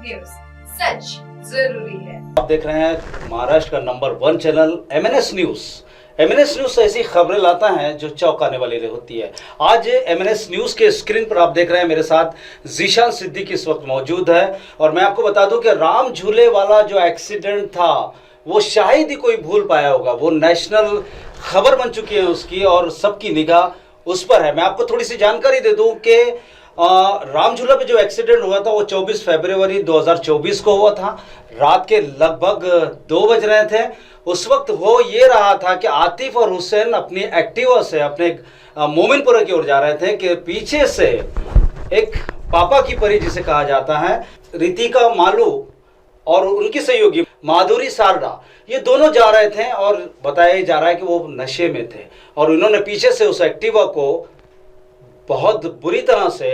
News, सच जरूरी है। आप देख रहे हैं महाराष्ट्र का number 1 channel MNS news. MNS news ऐसी खबरें लाता है जो चौंकाने वाली होती है। आज MNS न्यूज के स्क्रीन पर आप देख रहे हैं, मेरे साथ जीशान सिद्दीकी इस वक्त मौजूद है। और मैं आपको बता दूं कि राम झूले वाला जो एक्सीडेंट था वो शायद ही कोई भूल पाया होगा। वो नेशनल खबर बन चुकी है उसकी और सबकी निगाह उस पर है। मैं आपको थोड़ी सी जानकारी दे दूं कि राम झूला पे जो एक्सीडेंट हुआ था वो 24 फरवरी 2024 को हुआ था। रात के लगभग 2 बज रहे थे। उस वक्त हो ये रहा था कि आतिफ और हुसैन अपनी एक्टिवा से अपने मोमिनपुरा की ओर जा रहे थे कि पीछे से एक पापा की परी जिसे कहा जाता है, रितिका मालू और उनकी सहयोगी माधुरी सारडा, ये दोनों जा रहे थे और बताया जा रहा है कि वो नशे में थे और उन्होंने पीछे से उस एक्टिवा को बहुत बुरी तरह से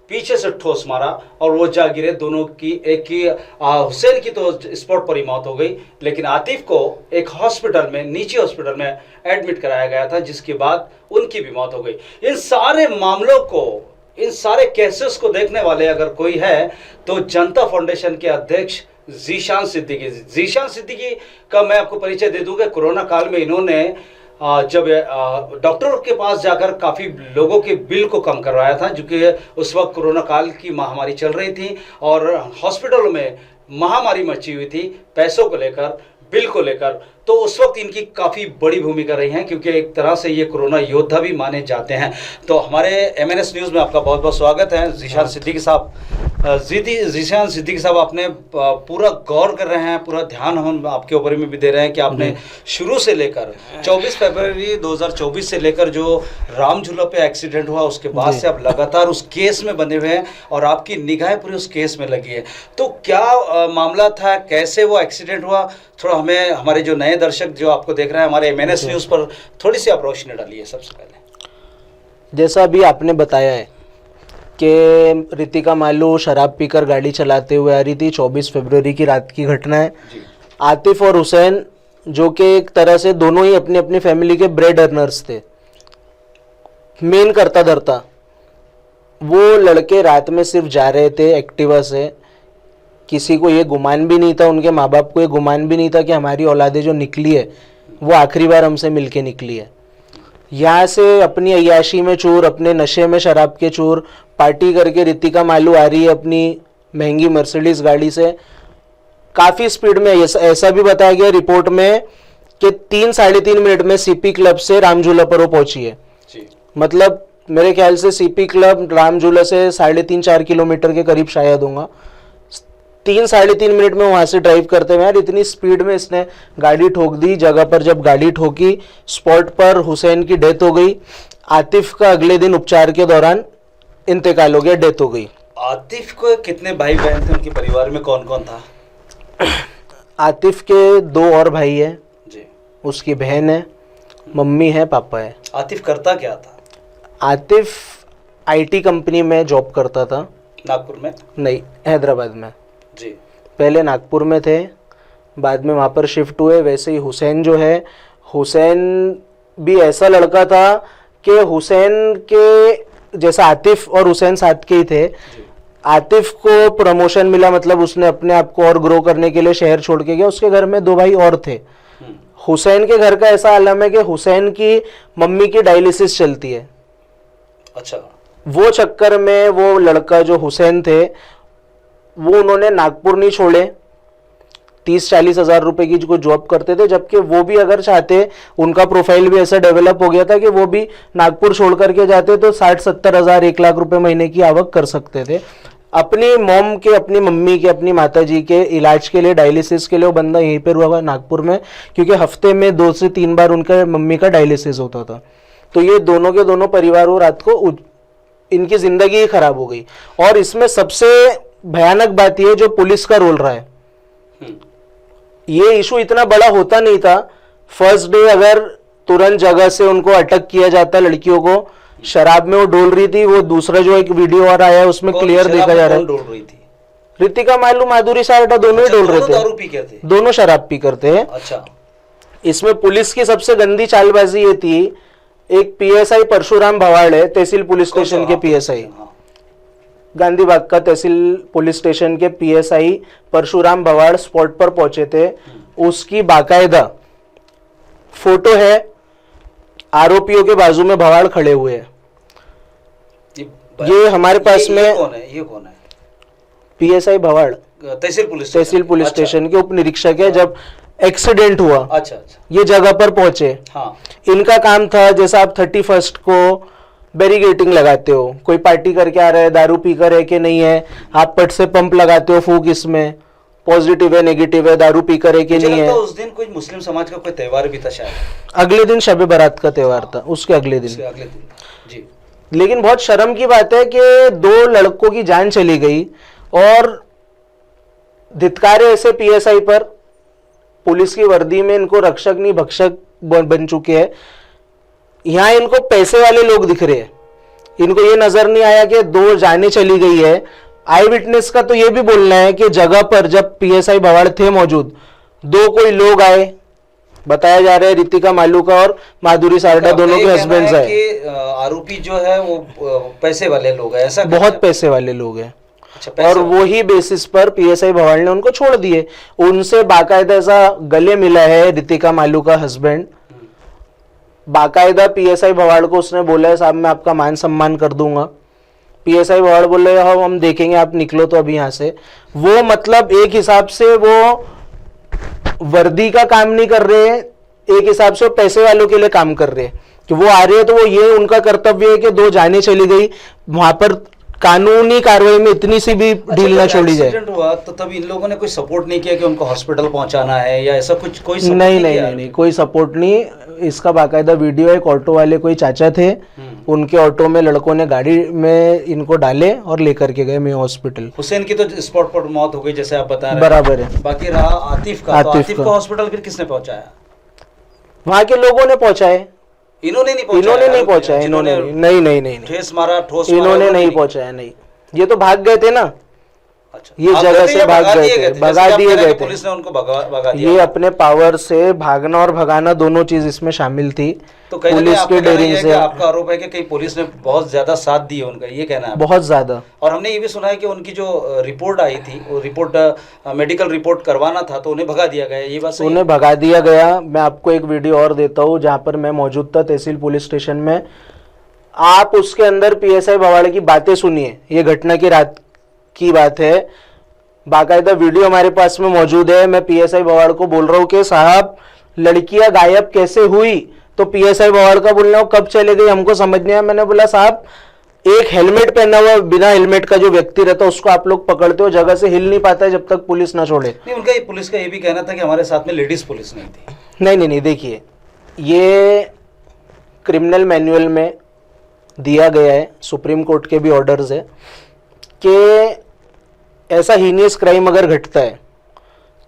पीछे से ठोस मारा और वो जा गिरे। दोनों की, एक की हुसैन की तो स्पॉट पर ही मौत हो गई, लेकिन आतिफ को एक हॉस्पिटल में, निजी हॉस्पिटल में एडमिट कराया गया था, जिसके बाद उनकी भी मौत हो गई। इन सारे मामलों को, इन सारे केसेस को देखने वाले अगर कोई है तो जनता फाउंडेशन के अध्यक्ष जीशान सिद्दीकी का मैं आपको परिचय दे दूंगा। कोरोना काल में इन्होंने जब डॉक्टरों के पास जाकर काफ़ी लोगों के बिल को कम करवाया था, जो कि उस वक्त कोरोना काल की महामारी चल रही थी और हॉस्पिटलों में महामारी मची हुई थी पैसों को लेकर, बिल को लेकर। तो उस वक्त इनकी काफ़ी बड़ी भूमिका रही है, क्योंकि एक तरह से ये कोरोना योद्धा भी माने जाते हैं। तो हमारे MNS न्यूज़ में आपका बहुत बहुत स्वागत है जीशान सिद्दीकी साहब। जीशान सिद्दीकी साहब, आपने पूरा गौर कर रहे हैं, पूरा ध्यान हम आपके ऊपर में भी दे रहे हैं कि आपने शुरू से लेकर 24 फरवरी 2024 से लेकर जो राम झूला पे एक्सीडेंट हुआ उसके बाद से आप लगातार उस केस में बने हुए हैं और आपकी निगाहें पूरी उस केस में लगी है। तो क्या मामला था, कैसे वो एक्सीडेंट हुआ, थोड़ा हमें, हमारे जो नए दर्शक जो आपको देख रहे हैं हमारे MNS न्यूज़ पर, थोड़ी सी आप रोशनी डालिए। सबसे पहले जैसा अभी आपने बताया है कि रितिका मालू शराब पीकर गाड़ी चलाते हुए आ रही थी, 24 फरवरी की रात की घटना है। आतिफ और हुसैन, जो कि एक तरह से दोनों ही अपनी अपनी फैमिली के ब्रेड अर्नर्स थे, मेन करता धरता, वो लड़के रात में सिर्फ जा रहे थे एक्टिवा से। किसी को ये गुमान भी नहीं था, उनके माँ बाप को ये गुमान भी नहीं था कि हमारी औलादे जो निकली है वो आखिरी बार हमसे मिलके निकली है। यहाँ से अपनी अय्याशी में चूर, अपने नशे में शराब के चूर, पार्टी करके रितिका मालू आ रही है अपनी महंगी मर्सिडीज गाड़ी से काफ़ी स्पीड में। ऐसा भी बताया गया रिपोर्ट में कि 3-3.5 मिनट में CP क्लब से राम झूला पर वो पहुंची है। मतलब मेरे ख्याल से CP क्लब राम झूला से 3.5-4 किलोमीटर के करीब शायद होगा। 3-3.5 मिनट में वहां से ड्राइव करते हुए यार इतनी स्पीड में इसने गाड़ी ठोक दी। जगह पर जब गाड़ी ठोकी, स्पॉट पर हुसैन की डेथ हो गई। आतिफ का अगले दिन उपचार के दौरान इंतकाल हो गया, डेथ हो गई। आतिफ को कितने भाई बहन थे, उनके परिवार में कौन कौन था? आतिफ के 2 और भाई है जी, उसकी बहन है, मम्मी है, पापा है। आतिफ करता क्या था? आतिफ IT कंपनी में जॉब करता था। नागपुर में? नहीं, हैदराबाद में। जी, पहले नागपुर में थे, बाद में वहाँ पर शिफ्ट हुए। वैसे ही हुसैन जो है, हुसैन भी ऐसा लड़का था कि हुसैन के जैसा आतिफ और हुसैन साथ के ही थे। आतिफ को प्रमोशन मिला, मतलब उसने अपने आप को और ग्रो करने के लिए शहर छोड़ के गया। उसके घर में 2 भाई और थे। हुसैन के घर का ऐसा आलम है कि हुसैन की मम्मी की डायलिसिस चलती है। अच्छा। वो चक्कर में वो लड़का जो हुसैन थे वो उन्होंने नागपुर नहीं छोड़े। 30-40 हज़ार रुपए की जो जॉब करते थे, जबकि वो भी अगर चाहते, उनका प्रोफाइल भी ऐसा डेवलप हो गया था कि वो भी नागपुर छोड़ करके जाते तो 60-70 हज़ार 1 लाख रुपए महीने की आवक कर सकते थे। अपनी मॉम के, अपनी मम्मी के, अपनी माताजी के इलाज के लिए, डायलिसिस के लिए वो बंदा यहीं पर हुआ नागपुर में, क्योंकि हफ्ते में 2 से 3 बार उनका मम्मी का डायलिसिस होता था। तो ये दोनों के दोनों परिवार वो रात को इनकी जिंदगी ही खराब हो गई। और इसमें सबसे भयानक बात यह जो पुलिस का रोल रहा है, ये इशू इतना बड़ा होता नहीं था। फर्स्ट डे अगर तुरंत जगह से उनको अटक किया जाता, लड़कियों को शराब में वो डोल रही थी। वो दूसरा जो एक वीडियो और आया है उसमें क्लियर देखा जा रहा है, डोल रही थी रितिका मालू, माधुरी सारडा, दोनों ही डोल रहे थे। दारू पी के थे, दोनों शराब पी करते हैं। अच्छा। इसमें पुलिस की सबसे गंदी चालबाजी ये थी, एक PSI परशुराम भवाड़ है, तहसील पुलिस स्टेशन के PSI, गांधी बाग का तहसील पुलिस स्टेशन के पीएसआई परशुराम भवाड़ स्पॉट पर पहुंचे थे। उसकी बाकायदा फोटो है, आरोपियों के बाजू में भवाड़ खड़े हुए हैं। ये हमारे पास में ये कौन है? पीएसआई भवाड़ तहसील पुलिस स्टेशन के उप निरीक्षक है। जब एक्सीडेंट हुआ, अच्छा, ये जगह पर पहुंचे। हाँ, इनका काम था, जैसा आप 31 को बैरिगेटिंग लगाते हो, कोई पार्टी करके आ रहा है, दारू पी कर है कि नहीं है, आप पट से पंप लगाते हो, फूक इसमें पॉजिटिव है नेगेटिव है, दारू पी कर है कि नहीं है। उस दिन कोई मुस्लिम समाज का कोई त्योहार भी था शायद। अगले दिन शब बारात का त्योहार था, उसके अगले दिन जी। लेकिन बहुत शर्म की बात है कि 2 लड़कों की जान चली गई और धिक्कारे ऐसे पीएसआई पर, पुलिस की वर्दी में इनको रक्षक नहीं भक्षक बन चुके हैं। यहाँ इनको पैसे वाले लोग दिख रहे हैं, इनको ये नजर नहीं आया कि 2 जानें चली गई है। आई विटनेस का तो ये भी बोलना है कि जगह पर जब पीएसआई भवाड़ थे मौजूद, 2 कोई लोग आए, बताया जा रहा है रितिका मालूका और माधुरी सारडा दोनों के हस्बैंड्स है। आरोपी जो है वो पैसे वाले लोग हैं, ऐसा बहुत पैसे वाले लोग हैं। अच्छा, और वही बेसिस पर पीएसआई भवाड़ ने उनको छोड़ दिए। उनसे बाकायदा ऐसा गले मिला है रितिका मालू का हस्बैंड, बाकायदा पीएसआई भवाड़ को उसने बोला है साहब मैं आपका मान सम्मान कर दूंगा। पीएसआई भवाड़ बोले हम देखेंगे, आप निकलो तो अभी यहाँ से। वो मतलब एक हिसाब से वो वर्दी का काम नहीं कर रहे, एक हिसाब से वो पैसे वालों के लिए काम कर रहे हैं कि वो आ रहे हैं तो वो ये उनका कर्तव्य है कि 2 जाने चली गई, वहां पर कानूनी कार्रवाई में इतनी सी भी ढील ना छोड़ी जाए। एक्सीडेंट हुआ तो तब इन लोगों ने कोई सपोर्ट नहीं किया कि उनको हॉस्पिटल पहुंचाना है या ऐसा कुछ? कोई सपोर्ट नहीं, कोई सपोर्ट नहीं। इसका बाकायदा वीडियो है। एक ऑटो वाले कोई चाचा थे, उनके ऑटो में लड़कों ने गाड़ी में इनको डाले और लेकर के गए मेयो हॉस्पिटल। हुसैन की तो स्पॉट पर मौत हो गई जैसे आप बता रहे हैं, बराबर है। बाकी रहा आतिफ का, तो आतिफ को हॉस्पिटल फिर किसने पहुंचाया? वहां के लोगों ने पहुंचाए, इन्होंने नहीं पहुंचाया। इन्होंने नहीं ठेस मारा, ठोस इन्होंने नहीं पहुंचाया। नहीं, ये तो भाग गए थे ना। अच्छा, ये जगह से भाग गए थे, भगा दिए गए थे। पुलिस ने उनको भगा दिया। ये अपने पावर से भागना और भगाना दोनों चीज इसमें शामिल थी। तो पुलिस के डेरिंग से आपका आरोप है कि कहीं पुलिस ने बहुत ज्यादा साथ दिया उनका, ये कहना है? बहुत ज्यादा। और हमने ये भी सुना है कि उनकी जो रिपोर्ट आई थी, वो रिपोर्ट मेडिकल रिपोर्ट करवाना था तो उन्हें भगा दिया गया, ये बात सही? उन्हें भगा दिया गया। मैं आपको एक वीडियो और देता हूँ जहाँ पर मैं मौजूद था तहसील पुलिस स्टेशन में। आप उसके अंदर पीएसआई भवाड़ की बातें सुनिए। ये घटना की रात की बात है, बाकायदा वीडियो हमारे पास में मौजूद है। मैं पीएसआई भवाड़ को बोल रहा हूँ कि साहब लड़कियां गायब कैसे हुई? तो पीएसआई भवाड़ का बोल रहा हूँ कब चले गई हमको समझ नहीं आया। मैंने बोला साहब एक हेलमेट पहना हुआ बिना हेलमेट का जो व्यक्ति रहता है उसको आप लोग पकड़ते हो, जगह से हिल नहीं पाता है जब तक पुलिस ना छोड़े। नहीं, उनका पुलिस का ये भी कहना था कि हमारे साथ में लेडीज पुलिस नहीं थी। नहीं, देखिए ये क्रिमिनल मैनुअल में दिया गया है, सुप्रीम कोर्ट के भी ऑर्डर्स है कि ऐसा हीनियस क्राइम अगर घटता है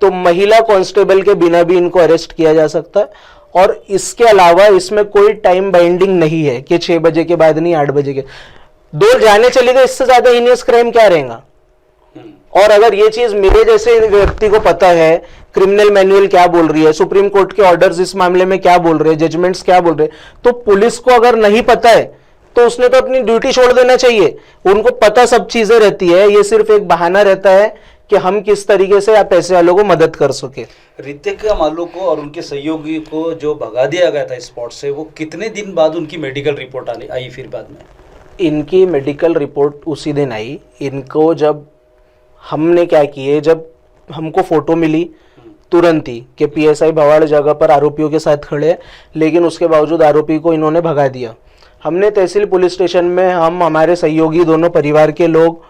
तो महिला कांस्टेबल के बिना भी इनको अरेस्ट किया जा सकता है। और इसके अलावा इसमें कोई टाइम बाइंडिंग नहीं है कि 6 बजे के बाद नहीं 8 बजे के। 2 जाने चले गए, इससे ज्यादा हीनियस क्राइम क्या रहेगा? और अगर ये चीज मेरे जैसे व्यक्ति को पता है क्रिमिनल मैनुअल क्या बोल रही है, सुप्रीम कोर्ट के ऑर्डर्स इस मामले में क्या बोल रहे हैं, जजमेंट्स क्या बोल रहे हैं, तो पुलिस को अगर नहीं पता है तो उसने तो अपनी ड्यूटी छोड़ देना चाहिए। उनको पता सब चीजें रहती है, ये सिर्फ एक बहाना रहता है कि हम किस तरीके से पैसे वालों को मदद कर सके। रितिका मालू को और उनके सहयोगी को जो भगा दिया गया था स्पॉट से, वो कितने दिन बाद उनकी मेडिकल रिपोर्ट आई? फिर बाद में इनकी मेडिकल रिपोर्ट उसी दिन आई। इनको जब हमने क्या किए, जब हमको फोटो मिली तुरंत ही कि पीएसआई भवाड़ जगह पर आरोपियों के साथ खड़े, लेकिन उसके बावजूद आरोपी को इन्होंने भगा दिया। हमने तहसील पुलिस स्टेशन में हम हमारे सहयोगी दोनों परिवार के लोग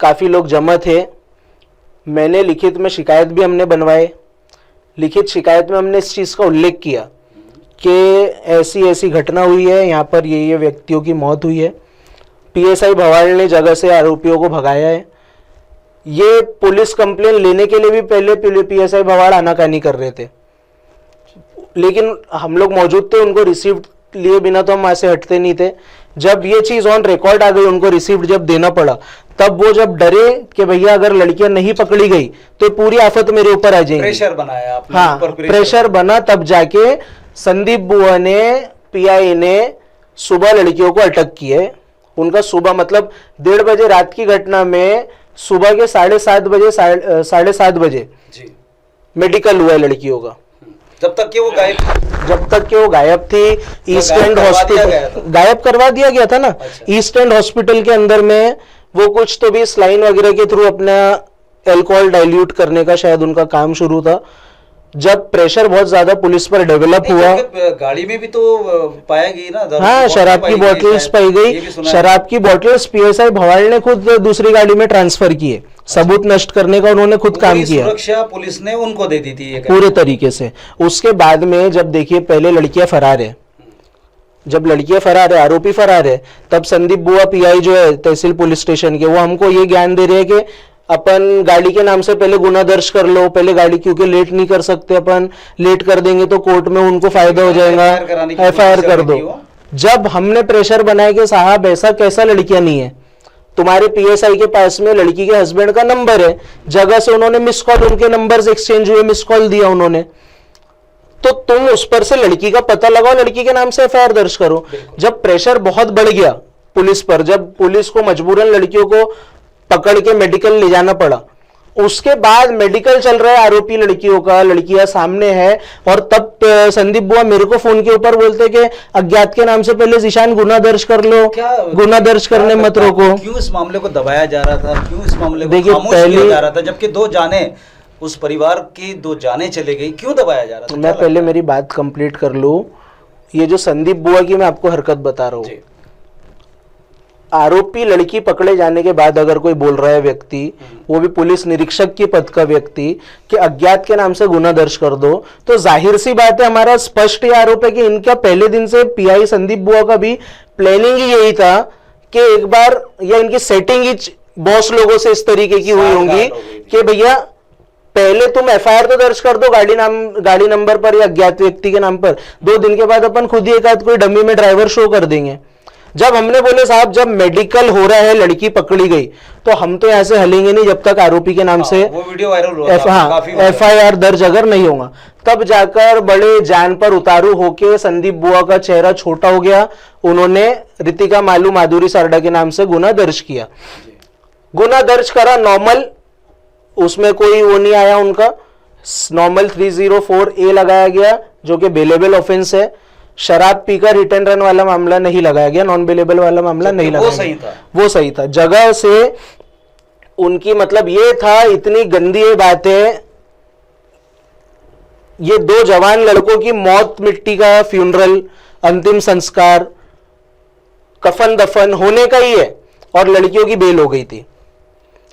काफ़ी लोग जमा थे। मैंने लिखित में शिकायत भी हमने बनवाए। लिखित शिकायत में हमने इस चीज़ का उल्लेख किया कि ऐसी ऐसी घटना हुई है, यहाँ पर ये व्यक्तियों की मौत हुई है, पीएसआई भवाड़ ने जगह से आरोपियों को भगाया है। ये पुलिस कंप्लेन लेने के लिए भी पहले पीएसआई भवाड़ आनाकानी कर रहे थे, लेकिन हम लोग मौजूद थे, उनको रिसीव्ड लिए बिना तो हम वहां से हटते नहीं थे। जब ये चीज ऑन रिकॉर्ड आ गई, उनको रिसीव्ड जब देना पड़ा, तब वो जब डरे कि भैया अगर लड़कियां नहीं पकड़ी गई तो पूरी आफत मेरे ऊपर आ जाएगी। प्रेशर बनाया आपने? हाँ, प्रेशर बना। तब जाके संदीप बुआ ने, पीआई ने सुबह लड़कियों को अटक किए उनका सुबह मतलब 1:30 बजे रात की घटना में सुबह के 7:30 बजे 7:30 बजे जी मेडिकल हुआ है लड़कियों का। जब तक कि वो गायब थी ईस्ट एंड हॉस्पिटल गायब करवा दिया गया था ना। अच्छा। ईस्ट एंड हॉस्पिटल के अंदर में वो कुछ तो भी स्लाइन वगैरह के थ्रू अपना अल्कोहल डाइल्यूट करने का शायद उनका काम शुरू था। जब प्रेशर बहुत ज्यादा पुलिस पर डेवलप हुआ, गाड़ी में भी तो पाया गई ना, हाँ शराब की बॉटल्स पाई गई। शराब की बॉटल्स पीएसआई भवाल ने खुद दूसरी गाड़ी में ट्रांसफर किए। सबूत नष्ट करने का उन्होंने खुद काम किया। सुरक्षा पुलिस ने उनको दे दी थी पूरे तरीके से। उसके बाद में जब देखिए पहले लड़कियां फरार है, जब लड़कियां फरार है, आरोपी फरार है, तब संदीप बुआ पीआई जो है तहसील पुलिस स्टेशन के, वो हमको ये ज्ञान दे रहे हैं कि अपन गाड़ी के नाम से पहले गुना दर्ज कर लो, पहले गाड़ी, क्योंकि लेट नहीं कर सकते अपन, लेट कर देंगे तो कोर्ट में उनको फायदा हो जाएगा, एफआईआर कर दो। जब हमने प्रेशर बनाया कि साहब ऐसा कैसा लड़कियां नहीं है, तुम्हारे पीएसआई के पास में लड़की के हस्बैंड का नंबर है, जगह से उन्होंने मिस कॉल, उनके नंबर्स एक्सचेंज हुए, मिस कॉल दिया उन्होंने, तो तुम उस पर से लड़की का पता लगाओ, लड़की के नाम से एफआईआर दर्ज करो। जब प्रेशर बहुत बढ़ गया पुलिस पर, जब पुलिस को मजबूरन लड़कियों को पकड़ के मेडिकल ले जाना पड़ा, उसके बाद मेडिकल चल रहा है आरोपी लड़कियों का, लड़कियां सामने है, और तब संदीप बुआ मेरे को फोन के ऊपर बोलते कि अज्ञात के नाम से पहले जीशान गुना दर्ज कर लो, गुना दर्ज करने मत रोको। क्यों इस मामले को दबाया जा रहा था, क्यों इस मामले को खामोश किया जा रहा था, जबकि दो जाने, उस परिवार की 2 जाने चले गई, क्यों दबाया जा रहा था? मैं पहले मेरी बात कंप्लीट कर लूं। ये जो संदीप बुआ की मैं आपको हरकत बता रहा हूँ, आरोपी लड़की पकड़े जाने के बाद अगर कोई बोल रहा है व्यक्ति, वो भी पुलिस निरीक्षक के पद का व्यक्ति, कि अज्ञात के नाम से गुना दर्ज कर दो, तो जाहिर सी बात है, हमारा स्पष्ट ये आरोप है कि इनका पहले दिन से पीआई संदीप बुआ का भी प्लानिंग ही यही था कि एक बार, या इनकी सेटिंग ही बॉस लोगों से इस तरीके की हुई होंगी कि भैया पहले तुम एफआईआर तो दर्ज कर दो गाड़ी नंबर पर या अज्ञात व्यक्ति के नाम पर, 2 दिन के बाद अपन खुद ही एक आध कोई डमी में ड्राइवर शो कर देंगे। जब हमने बोले साहब जब मेडिकल हो रहा है, लड़की पकड़ी गई, तो हम तो यहां से हलेंगे नहीं जब तक आरोपी के नाम से वो वीडियो वायरल हुआ था, एफआईआर दर्ज अगर नहीं होगा, तब जाकर बड़े जान पर उतारू होके संदीप बुआ का चेहरा छोटा हो गया। उन्होंने रितिका मालू माधुरी सारडा के नाम से गुना दर्ज किया, गुना दर्ज करा नॉर्मल, उसमें कोई वो नहीं आया उनका, नॉर्मल 304A लगाया गया जो कि बेलेबल ऑफेंस है। शराब पीकर हिट एंड रन वाला मामला नहीं लगाया गया, नॉन बेलेबल वाला मामला नहीं लगाया गया, वो सही था। जगह से उनकी मतलब ये था, इतनी गंदी ये बात है, ये 2 जवान लड़कों की मौत, मिट्टी का फ्यूनरल, अंतिम संस्कार, कफन दफन होने का ही है, और लड़कियों की बेल हो गई थी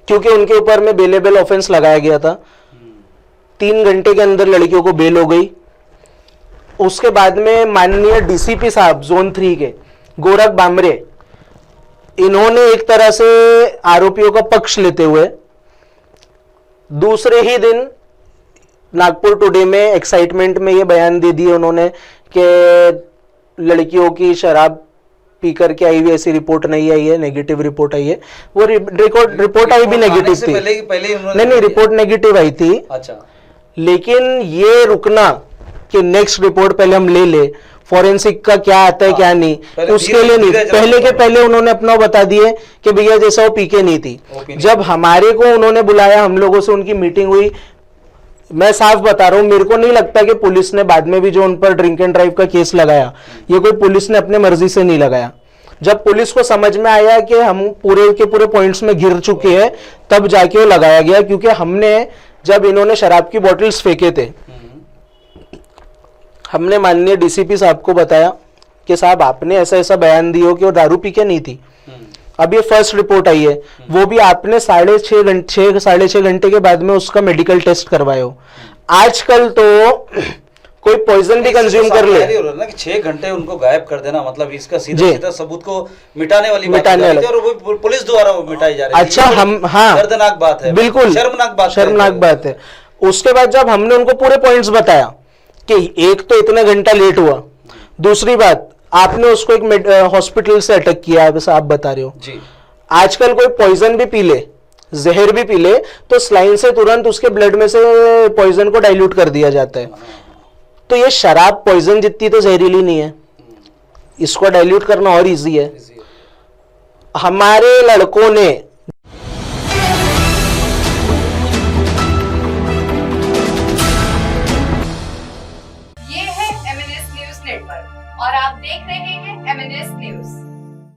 क्योंकि उनके ऊपर में बेलेबल ऑफेंस लगाया गया था। 3 घंटे के अंदर लड़कियों को बेल हो गई। उसके बाद में माननीय डीसीपी साहब जोन 3 के गोरख बामरे, इन्होंने एक तरह से आरोपियों का पक्ष लेते हुए दूसरे ही दिन नागपुर टुडे में एक्साइटमेंट में ये बयान दे दिए उन्होंने कि लड़कियों की शराब पीकर के आई हुई ऐसी रिपोर्ट नहीं आई है, नेगेटिव रिपोर्ट आई है। वो रिपोर्ट आई भी नेगेटिव थी, नहीं रिपोर्ट नेगेटिव आई थी। अच्छा, लेकिन ये रुकना कि नेक्स्ट रिपोर्ट पहले हम ले फॉरेंसिक का क्या आता है क्या नहीं, उसके लिए नहीं, पहले के पहले उन्होंने अपना बता दिए कि भैया जैसा वो पीके नहीं थी। जब हमारे को उन्होंने बुलाया, हम लोगों से उनकी मीटिंग हुई, मैं साफ बता रहा हूं, मेरे को नहीं लगता कि पुलिस ने बाद में भी जो उन पर ड्रिंक एंड ड्राइव का केस लगाया, ये कोई पुलिस ने अपने मर्जी से नहीं लगाया। जब पुलिस को समझ में आया कि हम पूरे के पूरे पॉइंट्स में गिर चुके हैं, तब जाके वो लगाया गया। क्योंकि हमने, जब इन्होंने शराब की बॉटल्स फेंके थे, हमने माननीय डीसीपी साहब को बताया कि साहब आपने ऐसा ऐसा बयान दिया कि वो दारू पी के नहीं थी। अब ये फर्स्ट रिपोर्ट आई है, वो भी आपने 6.5 घंटे के बाद में उसका मेडिकल टेस्ट करवाए हो। आजकल तो कोई पॉइजन भी कंज्यूम कर ले, 6 घंटे उनको गायब कर देना, मतलब इसका सीधा सबूत को मिटाने वाली और वो पुलिस द्वारा वो मिटाई जा रही है। अच्छा, हम, हाँ, दर्दनाक बात है, बिल्कुल शर्मनाक बात है। उसके बाद जब हमने उनको पूरे पॉइंट्स बताया कि एक तो इतने घंटा लेट हुआ, दूसरी बात आपने उसको एक हॉस्पिटल से अटक किया है, आप बता रहे हो जी। आजकल कोई पॉइजन भी पी ले, जहर भी पी ले, तो स्लाइन से तुरंत उसके ब्लड में से पॉइजन को डाइल्यूट कर दिया जाता है। तो ये शराब पॉइजन जितनी तो जहरीली नहीं है, इसको डाइल्यूट करना और इजी है। हमारे लड़कों ने ये है MNS न्यूज नेटवर्क और आप देख रहे हैं MNS न्यूज।